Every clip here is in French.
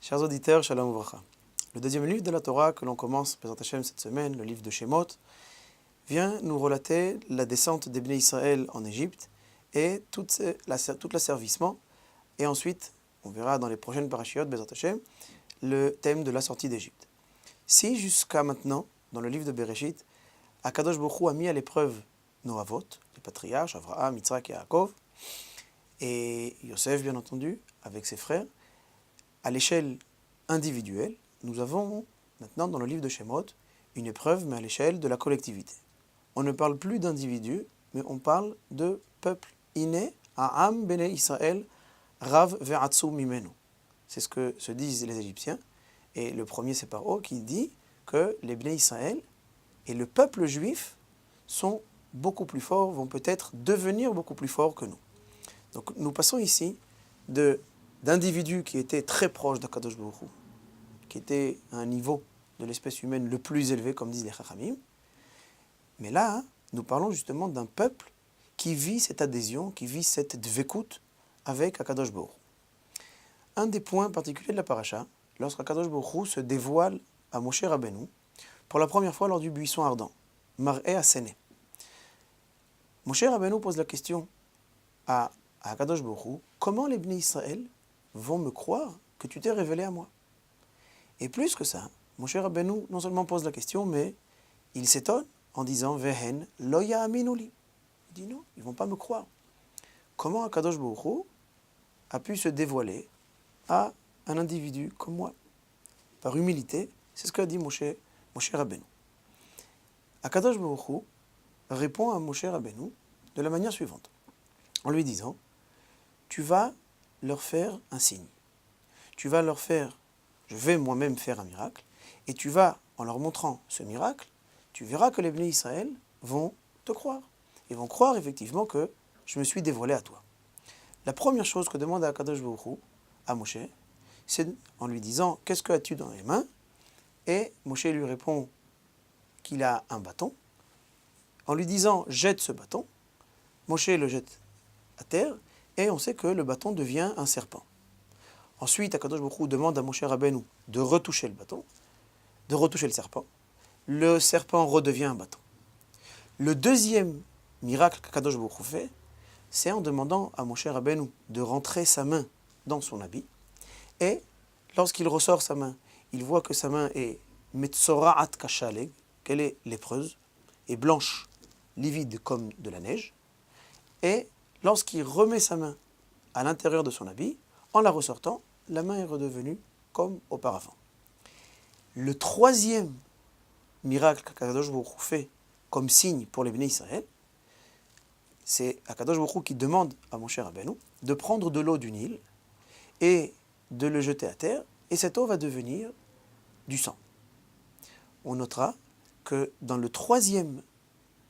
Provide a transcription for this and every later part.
Chers auditeurs, Shalom Uvracha. Le deuxième livre de la Torah que l'on commence, Bezrat Hashem, cette semaine, le livre de Shemot, vient nous relater la descente des Bnei Israël en Égypte et tout l'asservissement. Et ensuite, on verra dans les prochaines parashiyot, Bezrat Hashem, le thème de la sortie d'Égypte. Si jusqu'à maintenant, dans le livre de Bereshit, Akadosh Baruch Hu a mis à l'épreuve nos avot, les patriarches, Avraham, Yitzhak et Yaakov, et Yosef, bien entendu, avec ses frères, à l'échelle individuelle, nous avons maintenant dans le livre de Shemot une épreuve, mais à l'échelle de la collectivité. On ne parle plus d'individus, mais on parle de peuple inné, Ha'am bene Israël, Rav ve'atsu mimenu. C'est ce que se disent les Égyptiens. Et le premier, c'est Paro qui dit que les Bnei Israël et le peuple juif sont beaucoup plus forts, vont peut-être devenir beaucoup plus forts que nous. Donc nous passons ici d'individus qui étaient très proches d'Akadosh Baruch Hu, qui étaient à un niveau de l'espèce humaine le plus élevé, comme disent les Chachamim. Mais là, nous parlons justement d'un peuple qui vit cette adhésion, qui vit cette dvekut avec Akadosh Baruch Hu. Un des points particuliers de la paracha, lorsqu'Akadosh Baruch Hu se dévoile à Moshe Rabbeinu, pour la première fois lors du buisson ardent, Mar'eh Hasené. Moshe Rabbeinu pose la question à Akadosh Baruch Hu, comment les Bnei Israël vont me croire que tu t'es révélé à moi? Et plus que ça, Moshe Rabbeinu non seulement pose la question, mais il s'étonne en disant Vehen lo ya'aminu li. Il dit non, ils ne vont pas me croire. Comment Akadosh Baruch Hu a pu se dévoiler à un individu comme moi? Par humilité, c'est ce qu'a dit Moshe Rabbeinu. Akadosh Baruch Hu répond à Moshe Rabbeinu de la manière suivante, en lui disant tu vas leur faire un signe. Je vais moi-même faire un miracle, et tu vas, en leur montrant ce miracle, tu verras que les Bnei Israël vont te croire. Ils vont croire effectivement que je me suis dévoilé à toi. La première chose que demande Akadosh Baruch Hu à Moshe, c'est en lui disant « Qu'est-ce que as-tu dans les mains ?» Et Moshe lui répond qu'il a un bâton. En lui disant « Jette ce bâton », Moshe le jette à terre, et on sait que le bâton devient un serpent. Ensuite, Akadosh Baruch Hu demande à Moshe Rabbeinu de retoucher le bâton, de retoucher le serpent. Le serpent redevient un bâton. Le deuxième miracle qu'Akadosh Baruch Hu fait, c'est en demandant à Moshe Rabbeinu de rentrer sa main dans son habit. Et lorsqu'il ressort sa main, il voit que sa main est metzoraat kashaleg, qu'elle est lépreuse, et blanche, livide comme de la neige. Et lorsqu'il remet sa main à l'intérieur de son habit, en la ressortant, la main est redevenue comme auparavant. Le troisième miracle qu'Akadosh Baruch Hu fait comme signe pour les Bnei Israël, c'est Akadosh Baruch Hu qui demande à Moshe Rabbeinu de prendre de l'eau du Nil et de le jeter à terre, et cette eau va devenir du sang. On notera que dans le troisième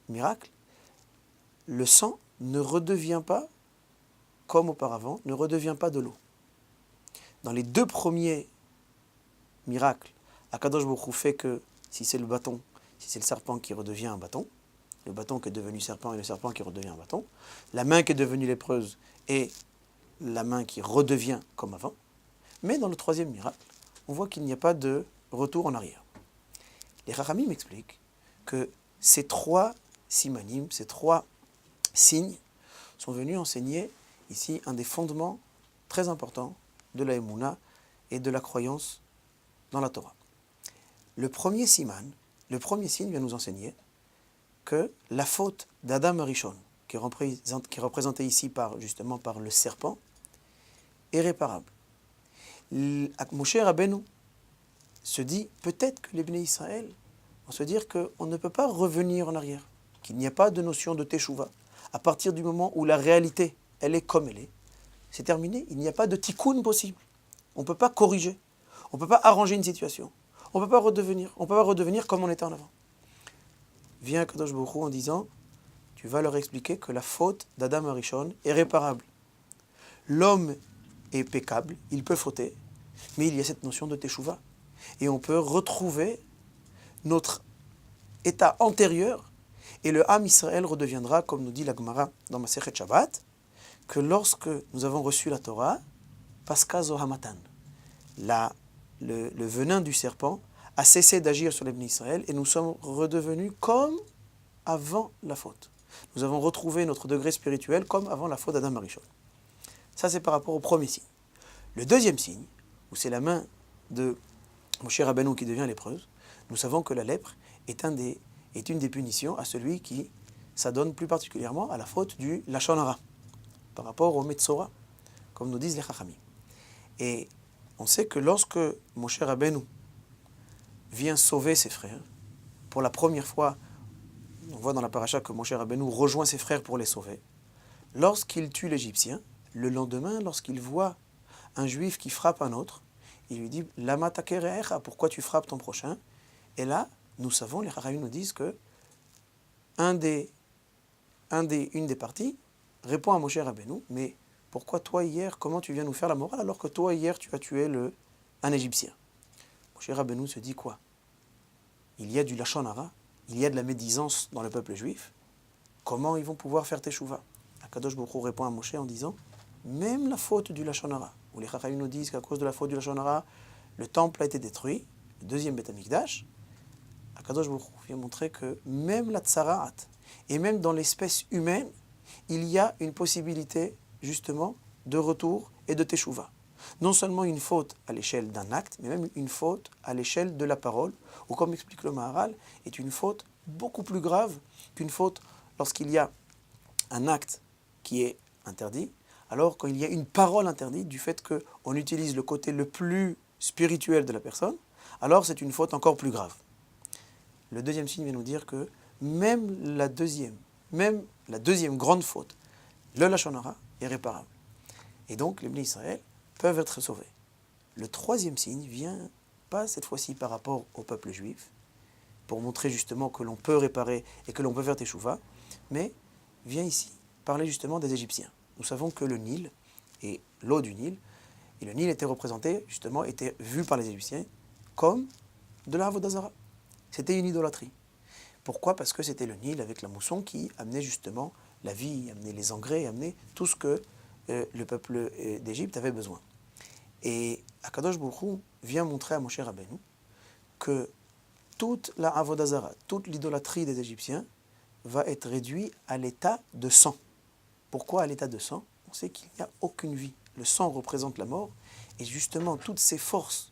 miracle, le sang ne redevient pas comme auparavant, ne redevient pas de l'eau. Dans les deux premiers miracles, Akadosh Baruch Hu fait que si c'est le bâton, si c'est le serpent qui redevient un bâton, le bâton qui est devenu serpent et le serpent qui redevient un bâton, la main qui est devenue lépreuse et la main qui redevient comme avant. Mais dans le troisième miracle, on voit qu'il n'y a pas de retour en arrière. Les Chachamim m'expliquent que ces trois simanim, ces trois signes, sont venus enseigner ici un des fondements très importants de la Emouna et de la croyance dans la Torah. Le premier signe vient nous enseigner que la faute d'Adam Arishon, qui est représentée ici justement par le serpent, est réparable. Moshe Rabbeinu se dit peut-être que les Bnei Israël vont se dire qu'on ne peut pas revenir en arrière, qu'il n'y a pas de notion de teshuva. À partir du moment où la réalité, elle est comme elle est, c'est terminé, il n'y a pas de tikkun possible. On ne peut pas corriger, on ne peut pas arranger une situation, on ne peut pas redevenir comme on était en avant. Vient Kadosh Baruch Hu en disant, tu vas leur expliquer que la faute d'Adam Arishon est réparable. L'homme est peccable, il peut fauter, mais il y a cette notion de teshuva. Et on peut retrouver notre état antérieur, et le Ham Israël redeviendra, comme nous dit la Gemara dans Masechet Shabbat, que lorsque nous avons reçu la Torah, Paska Zohamatan, le venin du serpent a cessé d'agir sur les Bnei Israël et nous sommes redevenus comme avant la faute. Nous avons retrouvé notre degré spirituel comme avant la faute d'Adam Arishon. Ça, c'est par rapport au premier signe. Le deuxième signe, où c'est la main de Moshe Rabbeinu qui devient lépreuse, nous savons que la lèpre est une des punitions à celui qui s'adonne plus particulièrement à la faute du Lachon Hara, par rapport au Metzora, comme nous disent les Chachamim. Et on sait que lorsque Moshe Rabbeinu vient sauver ses frères, pour la première fois, on voit dans la paracha que Moshe Rabbeinu rejoint ses frères pour les sauver. Lorsqu'il tue l'Égyptien, le lendemain, lorsqu'il voit un juif qui frappe un autre, il lui dit « Lama takerecha » pourquoi tu frappes ton prochain? Et là, nous savons, les Chachamim nous disent que une des parties répond à Moshe Rabbeinu, mais pourquoi toi hier, comment tu viens nous faire la morale alors que toi hier tu as tué un Égyptien? Moshe Rabbeinu se dit quoi? Il y a du Lachon Hara, il y a de la médisance dans le peuple juif, comment ils vont pouvoir faire teshuva? Akadosh Baruch Hu répond à Moshe en disant, même la faute du Lachon Hara, où les Chachamim nous disent qu'à cause de la faute du Lachon Hara, le temple a été détruit, le deuxième Beth Amikdash, Akadosh Baruch Hu vient montrer que même la tsaraat, et même dans l'espèce humaine, il y a une possibilité, justement, de retour et de teshuva. Non seulement une faute à l'échelle d'un acte, mais même une faute à l'échelle de la parole, ou comme explique le Maharal, est une faute beaucoup plus grave qu'une faute lorsqu'il y a un acte qui est interdit, alors quand il y a une parole interdite, du fait qu'on utilise le côté le plus spirituel de la personne, alors c'est une faute encore plus grave. Le deuxième signe vient nous dire que même la deuxième grande faute, le Lachon Hara, est réparable. Et donc les Bnei Israël peuvent être sauvés. Le troisième signe vient, pas cette fois-ci par rapport au peuple juif, pour montrer justement que l'on peut réparer et que l'on peut faire teshuva, mais vient ici parler justement des Égyptiens. Nous savons que le Nil et l'eau du Nil, et le Nil était représenté, justement, était vu par les Égyptiens comme de la Avodah Zara. C'était une idolâtrie. Pourquoi? Parce que c'était le Nil avec la mousson qui amenait justement la vie, amenait les engrais, amenait tout ce que le peuple d'Égypte avait besoin. Et Akadosh Baruch Hu vient montrer à Moshe Rabbeinu que toute la Avodah Zara, toute l'idolâtrie des Égyptiens va être réduite à l'état de sang. Pourquoi à l'état de sang? On sait qu'il n'y a aucune vie. Le sang représente la mort, et justement toutes ces forces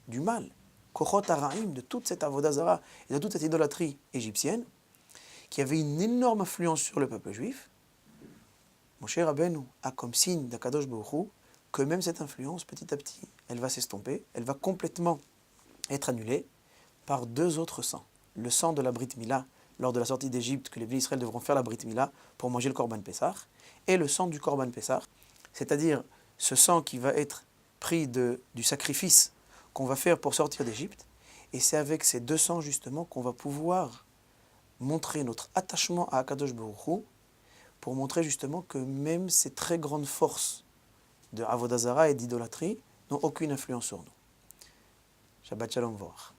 du mal, Kochot Haraim, de toute cette Avodah Zara et de toute cette idolâtrie égyptienne, qui avait une énorme influence sur le peuple juif, Moshe Rabbeinu a comme signe d'Akadosh Baruch Hu que même cette influence, petit à petit, elle va s'estomper, elle va complètement être annulée par deux autres sangs. Le sang de la Brit Mila, lors de la sortie d'Égypte, que les Bnei Israël devront faire la Brit Mila pour manger le Korban Pessah, et le sang du Korban Pessah, c'est-à-dire ce sang qui va être pris du sacrifice qu'on va faire pour sortir d'Égypte, et c'est avec ces deux sangs justement qu'on va pouvoir montrer notre attachement à Akadosh Baruch Hu, pour montrer justement que même ces très grandes forces de Avodah Zara et d'idolâtrie n'ont aucune influence sur nous. Shabbat Shalom Vorach.